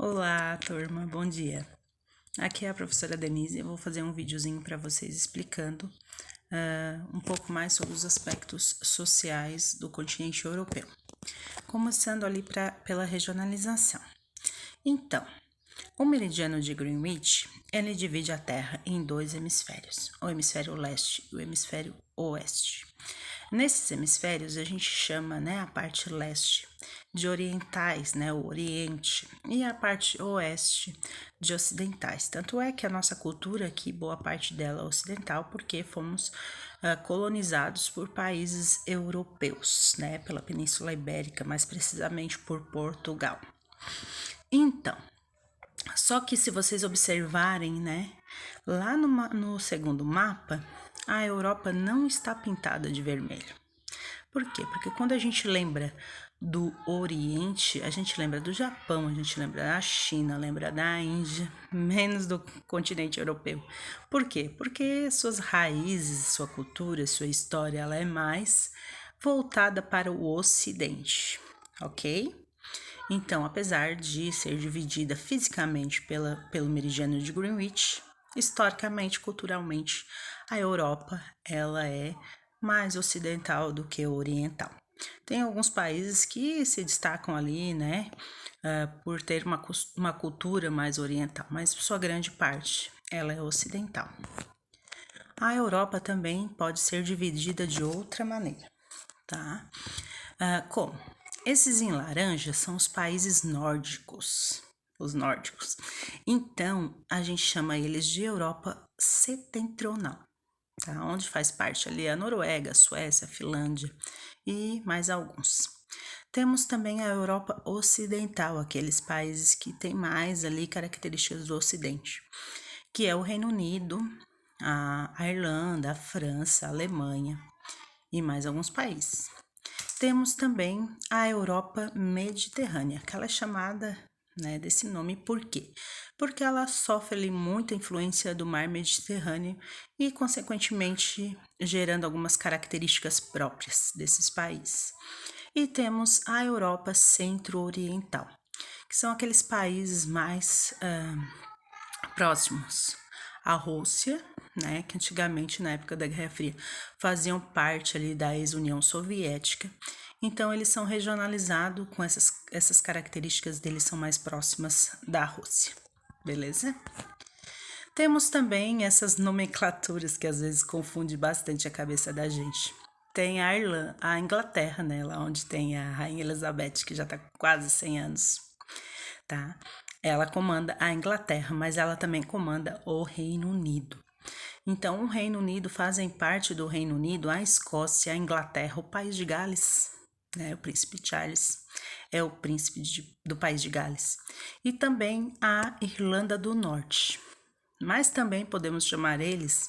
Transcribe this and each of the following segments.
Olá, turma, bom dia. Aqui é a professora Denise. Eu vou fazer um videozinho para vocês explicando um pouco mais sobre os aspectos sociais do continente europeu, começando ali pela regionalização. Então, o meridiano de Greenwich, ele divide a Terra em dois hemisférios, o hemisfério leste e o hemisfério oeste. Nesses hemisférios, a gente chama, a parte leste de orientais, o oriente, e a parte oeste de ocidentais. Tanto é que a nossa cultura aqui, boa parte dela é ocidental, porque fomos colonizados por países europeus, pela Península Ibérica, mais precisamente por Portugal. Então, só que se vocês observarem, lá no segundo mapa, a Europa não está pintada de vermelho. Por quê? Porque quando a gente lembra do Oriente, a gente lembra do Japão, a gente lembra da China, lembra da Índia, menos do continente europeu. Por quê? Porque suas raízes, sua cultura, sua história, ela é mais voltada para o Ocidente, ok? Então, apesar de ser dividida fisicamente pelo meridiano de Greenwich, historicamente, culturalmente, a Europa ela é mais ocidental do que oriental. Tem alguns países que se destacam ali, por ter uma cultura mais oriental, mas sua grande parte ela é ocidental. A Europa também pode ser dividida de outra maneira, tá? Como? Esses em laranja são os países nórdicos, os nórdicos. Então, a gente chama eles de Europa setentrional, tá? Onde faz parte ali a Noruega, a Suécia, a Finlândia e mais alguns. Temos também a Europa ocidental, aqueles países que têm mais ali características do Ocidente, que é o Reino Unido, a Irlanda, a França, a Alemanha e mais alguns países. Temos também a Europa Mediterrânea, que ela é chamada desse nome por quê? Porque ela sofre ali muita influência do mar Mediterrâneo e, consequentemente, gerando algumas características próprias desses países. E temos a Europa Centro-Oriental, que são aqueles países mais próximos à Rússia, que antigamente, na época da Guerra Fria, faziam parte ali da ex-União Soviética. Então, eles são regionalizados com essas características deles são mais próximas da Rússia, beleza? Temos também essas nomenclaturas que às vezes confunde bastante a cabeça da gente. Tem a Inglaterra, lá onde tem a Rainha Elizabeth, que já está quase 100 anos, tá? Ela comanda a Inglaterra, mas ela também comanda o Reino Unido. Então, o Reino Unido fazem parte do Reino Unido a Escócia, a Inglaterra, o País de Gales, o Príncipe Charles é o príncipe do País de Gales, e também a Irlanda do Norte. Mas também podemos chamar eles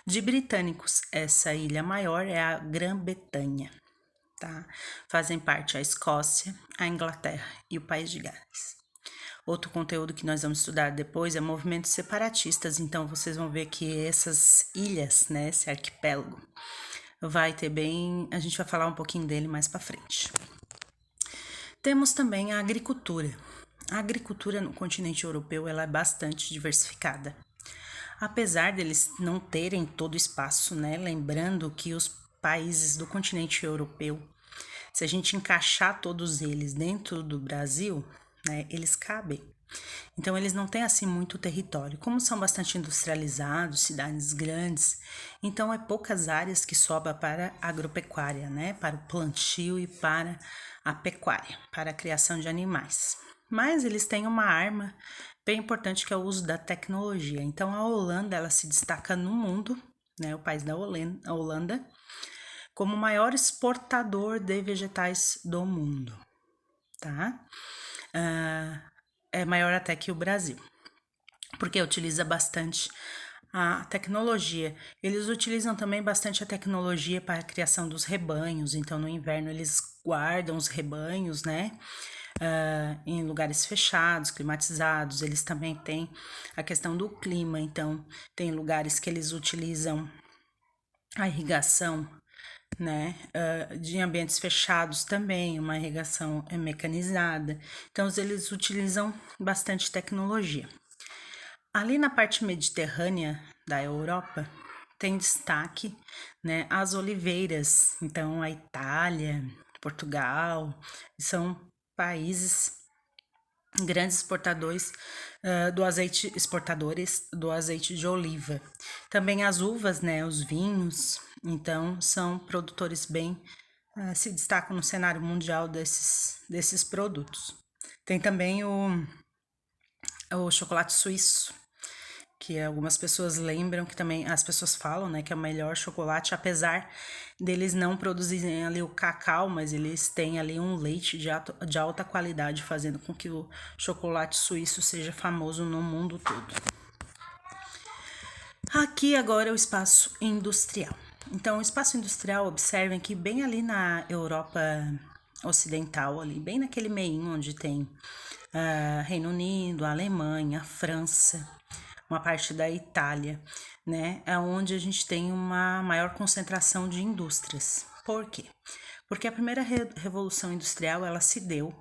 de britânicos. Essa ilha maior é a Grã-Bretanha, tá? Fazem parte a Escócia, a Inglaterra e o País de Gales. Outro conteúdo que nós vamos estudar depois é movimentos separatistas, então vocês vão ver que essas ilhas, esse arquipélago, a gente vai falar um pouquinho dele mais para frente. Temos também a agricultura. A agricultura no continente europeu ela é bastante diversificada. Apesar deles não terem todo o espaço, lembrando que os países do continente europeu, se a gente encaixar todos eles dentro do Brasil, eles cabem. Então, eles não têm assim muito território. Como são bastante industrializados, cidades grandes, então é poucas áreas que sobra para a agropecuária, para o plantio e para a pecuária, para a criação de animais. Mas eles têm uma arma bem importante que é o uso da tecnologia. Então, a Holanda ela se destaca no mundo, o país da Holanda, como o maior exportador de vegetais do mundo, tá? É maior até que o Brasil, porque utiliza bastante a tecnologia. Eles utilizam também bastante a tecnologia para a criação dos rebanhos, então no inverno eles guardam os rebanhos, em lugares fechados, climatizados. Eles também têm a questão do clima, então tem lugares que eles utilizam a irrigação né? De ambientes fechados também, uma irrigação mecanizada. Então, eles utilizam bastante tecnologia. Ali na parte mediterrânea da Europa, tem destaque, né, as oliveiras. Então, a Itália, Portugal, são países grandes exportadores do azeite de oliva. Também as uvas, né, os vinhos, então são produtores bem, se destacam no cenário mundial desses produtos. Tem também o chocolate suíço, que algumas pessoas lembram, que também as pessoas falam, né, que é o melhor chocolate, apesar deles não produzirem ali o cacau, mas eles têm ali um leite de alta qualidade, fazendo com que o chocolate suíço seja famoso no mundo todo. Aqui agora é o espaço industrial. Então, o espaço industrial, observem que bem ali na Europa Ocidental, ali, bem naquele meinho onde tem Reino Unido, Alemanha, França, uma parte da Itália, né? É onde a gente tem uma maior concentração de indústrias. Por quê? Porque a primeira revolução industrial ela se deu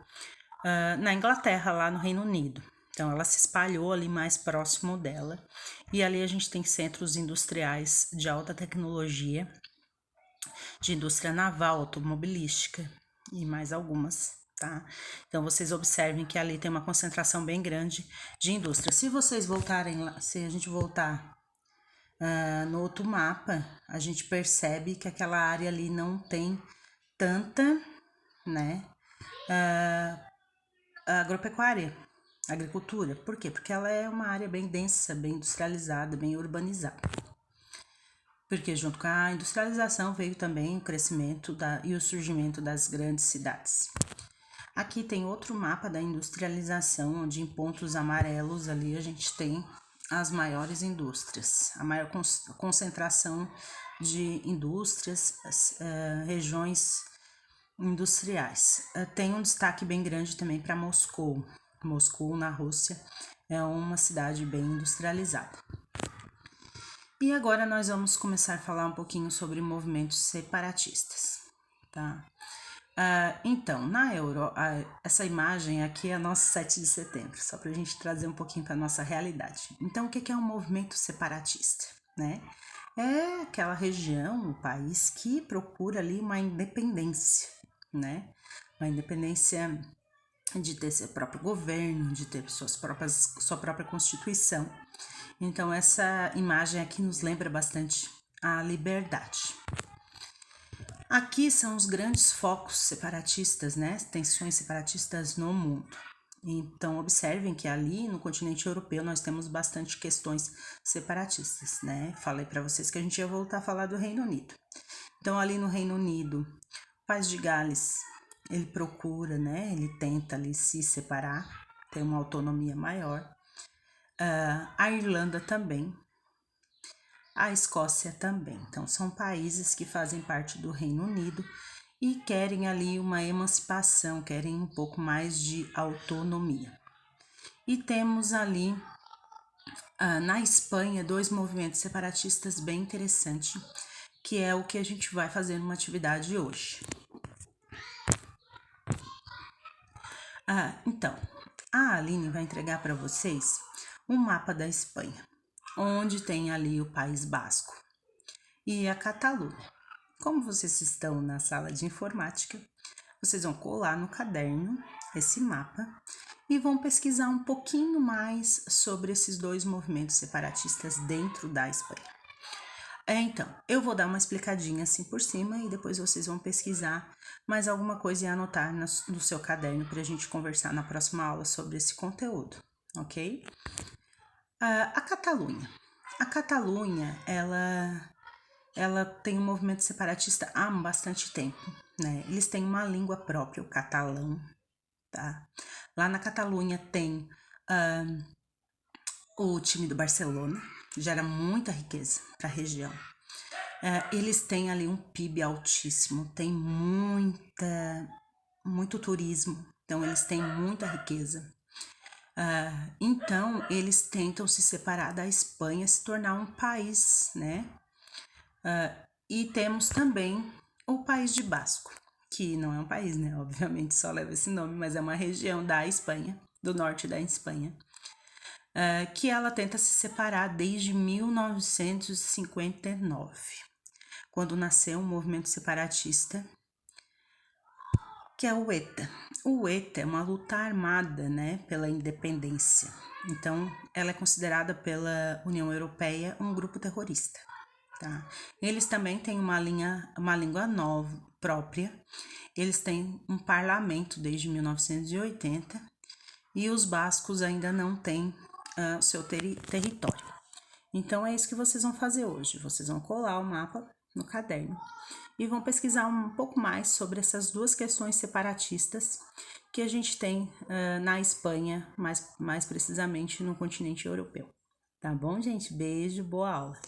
na Inglaterra, lá no Reino Unido. Então, ela se espalhou ali mais próximo dela. E ali a gente tem centros industriais de alta tecnologia, de indústria naval, automobilística e mais algumas, tá? Então, vocês observem que ali tem uma concentração bem grande de indústria. Se vocês voltarem lá, se a gente voltar no outro mapa, a gente percebe que aquela área ali não tem tanta, né, agropecuária, agricultura. Por quê? Porque ela é uma área bem densa, bem industrializada, bem urbanizada. Porque junto com a industrialização veio também o crescimento e o surgimento das grandes cidades. Aqui tem outro mapa da industrialização, onde em pontos amarelos ali a gente tem as maiores indústrias, a maior concentração de indústrias, regiões industriais. Tem um destaque bem grande também para Moscou. Moscou, na Rússia, é uma cidade bem industrializada. E agora nós vamos começar a falar um pouquinho sobre movimentos separatistas, tá? Então, na Europa, essa imagem aqui é a nossa 7 de setembro, só para a gente trazer um pouquinho para a nossa realidade. Então, o que é um movimento separatista, né? É aquela região, o país que procura ali uma independência, né? Uma independência de ter seu próprio governo, de ter sua própria constituição. Então, essa imagem aqui nos lembra bastante a liberdade. Aqui são os grandes focos separatistas, né? Tensões separatistas no mundo. Então, observem que ali no continente europeu nós temos bastante questões separatistas, né? Falei para vocês que a gente ia voltar a falar do Reino Unido. Então, ali no Reino Unido, o País de Gales, ele procura, né? Ele tenta ali se separar, ter uma autonomia maior. A Irlanda também. A Escócia também. Então, são países que fazem parte do Reino Unido e querem ali uma emancipação, querem um pouco mais de autonomia. E temos ali, na Espanha, dois movimentos separatistas bem interessantes, que é o que a gente vai fazer numa atividade hoje. Então, a Aline vai entregar para vocês um mapa da Espanha, onde tem ali o País Basco e a Catalunha. Como vocês estão na sala de informática, vocês vão colar no caderno esse mapa e vão pesquisar um pouquinho mais sobre esses dois movimentos separatistas dentro da Espanha. Então, eu vou dar uma explicadinha assim por cima e depois vocês vão pesquisar mais alguma coisa e anotar no seu caderno para a gente conversar na próxima aula sobre esse conteúdo, ok? A Catalunha. A Catalunha, ela tem um movimento separatista há bastante tempo, né? Eles têm uma língua própria, o catalão, tá? Lá na Catalunha tem o time do Barcelona, que gera muita riqueza para a região. Eles têm ali um PIB altíssimo, tem muito turismo, então eles têm muita riqueza. Então, eles tentam se separar da Espanha, se tornar um país, né? E temos também o País de Basco, que não é um país, né? Obviamente só leva esse nome, mas é uma região da Espanha, do norte da Espanha, que ela tenta se separar desde 1959, quando nasceu um movimento separatista, que é o ETA. O ETA é uma luta armada, né, pela independência. Então, ela é considerada pela União Europeia um grupo terrorista. Tá? Eles também têm uma língua nova, própria. Eles têm um parlamento desde 1980 e os bascos ainda não têm seu território. Então é isso que vocês vão fazer hoje. Vocês vão colar o mapa no caderno e vão pesquisar um pouco mais sobre essas duas questões separatistas que a gente tem na Espanha, mais precisamente no continente europeu. Tá bom, gente? Beijo, boa aula!